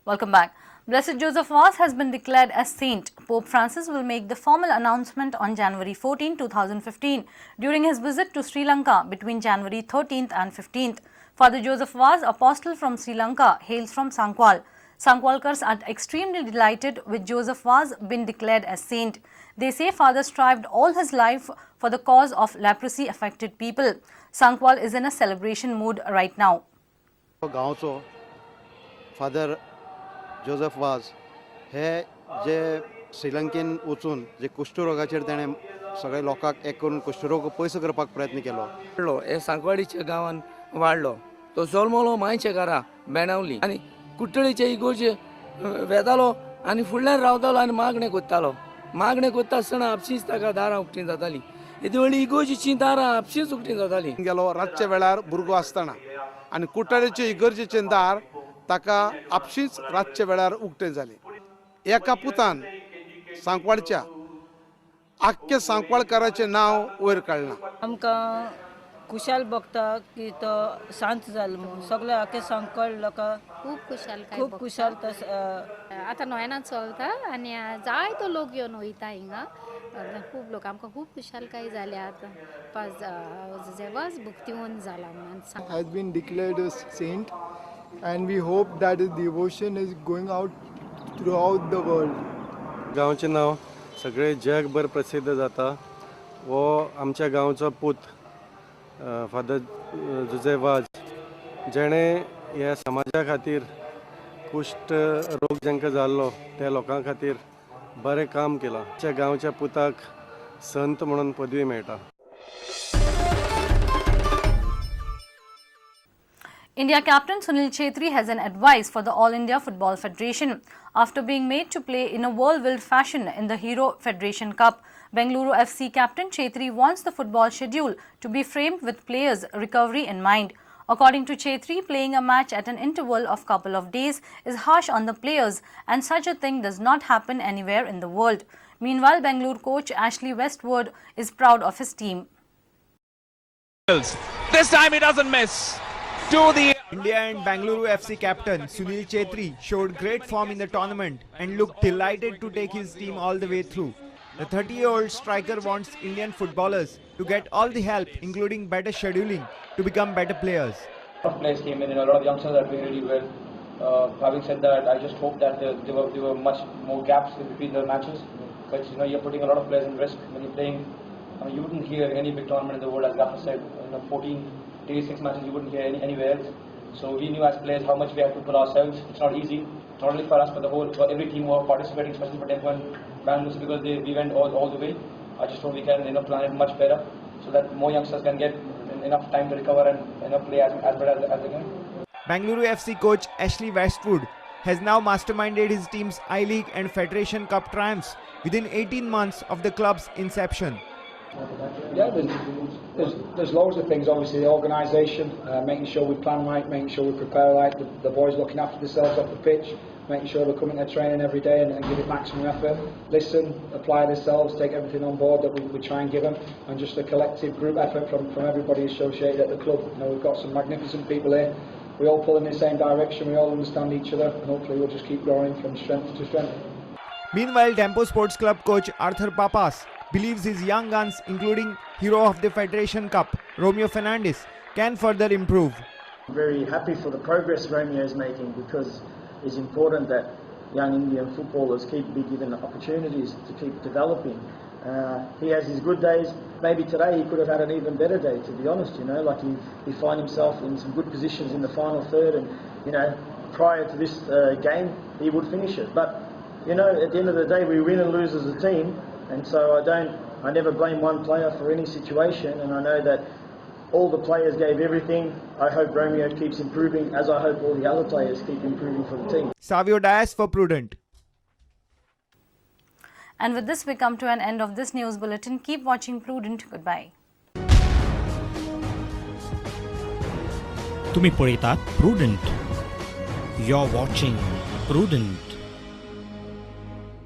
Welcome back. Blessed Joseph Vaz has been declared as saint. Pope Francis will make the formal announcement on January 14, 2015 during his visit to Sri Lanka between January 13th and 15th. Father Joseph Vaz, apostle from Sri Lanka, hails from Sankwal. Sankwalkars are extremely delighted with Joseph Vaz being declared as saint. They say Father strived all his life for the cause of leprosy affected people. Sankwal is in a celebration mood right now. Father Joseph Vaz हे जे श्रीलंकेन वचून जे कुष्ठरोगाचेर ताणें सगळे लोकांक एक करून कुष्ठरोग पयस करपाक प्रयत्न केलो. हे सांकवाडीच्या गांवान वाडलो. तो जल्मलो मायच्या घरा बेणावली आनी कुट्टळीच्या इगोर्चे वेतालो आनी फुडल्यान रावतालो आनी मागणें कोत्तालो. मागणें कोत्ता आसतना आपशींच ताका दारां उक्तीं जातालीं. येदी व्हडली इगोर्जीचीं दारां आपशींच उक्तीं जातालीं. गेलो रातच्या वेळार भुरगो आसतना आनी कुट्टळीचे इगर्जेचें दार ताका आपशींच रातच्या वेळार उक्तें जालें. एका पुतान सांकवाळच्या आख्ख्या सांकवाळकाराचें नांव वयर काडलां. आमकां खुशाल भोगता की तो शांत जालो म्हणून सगळे आख्खे सांकवाळ लोकां खूब खुशाल आतां नोयना चलता आनी जायतो लोक येवन वयता हिंगा. खूब लोक आमकां खूब खुशालकाय जाल्या जेवाच भक्तीवन जाला म्हणून. has been declared a saint and we hope that his devotion is going out throughout the world. गांवचें नांव सगळे जगभर प्रसिद्ध जाता. वो आमच्या गांवचो पूत फादर जोसेफ वाज जेणें ह्या समाजा खातीर कुश्ट रोग जांकां जाल्लो त्या लोकां खातीर बरें काम केलां. आमच्या गांवच्या पुताक संत म्हणून पदवी मेळटा. India captain Sunil Chhetri has an advice for the All India Football Federation. After being made to play in a whirlwind fashion in the Hero Federation Cup, Bengaluru FC captain Chhetri wants the football schedule to be framed with players' recovery in mind. According to Chhetri, playing a match at an interval of couple of days is harsh on the players and such a thing does not happen anywhere in the world. Meanwhile, Bengaluru coach Ashley Westwood is proud of his team. This time he doesn't miss. India and Bengaluru FC captain Sunil Chhetri showed great form in the tournament and looked delighted to take his team all the way through. The 30-year-old striker wants Indian footballers to get all the help, including better scheduling, to become better players. A lot of players came in, a lot of youngsters are doing really well. Having said that, I just hope that there were much more gaps in between the matches, because you're putting a lot of players in risk when you're playing. You wouldn't hear any big tournament in the world, as Gaffer said, 14 days, 6 matches, you wouldn't hear anywhere else. So we knew as players how much we have to put ourselves. It's not easy, not only for us but for every team who are participating, especially for Dempo and Bengaluru, because we went all the way. I just hope we can plan it much better so that more youngsters can get enough time to recover and play as well as they can. Bengaluru FC coach Ashley Westwood has now masterminded his team's I-League and Federation Cup triumphs within 18 months of the club's inception. Yeah, there's loads of things. Obviously, the organisation, making sure we plan right, making sure we prepare right, the boys looking after themselves off the pitch, making sure they're coming to training every day and give it maximum effort. Listen, apply themselves, take everything on board that we try and give them, and just a collective group effort from everybody associated at the club. We've got some magnificent people here. We all pull in the same direction, we all understand each other, and hopefully we'll just keep growing from strength to strength. Meanwhile, Dempo Sports Club coach Arthur Papas believes his young guns, including hero of the Federation Cup, Romeo Fernandes, can further improve. I'm very happy for the progress Romeo is making, because it's important that young Indian footballers be given opportunities to keep developing. He has his good days. Maybe today he could have had an even better day, to be honest. Like he find himself in some good positions in the final third, and prior to this game he would finish it. But at the end of the day, we win and lose as a team. And so I never blame one player for any situation, and I know that all the players gave everything. I hope Romeo keeps improving, as I hope all the other players keep improving for the team. Savio Dias for Prudent. And with this, we come to an end of this news bulletin. Keep watching Prudent. Goodbye. तुम्ही पळयतात Prudent. You're watching Prudent.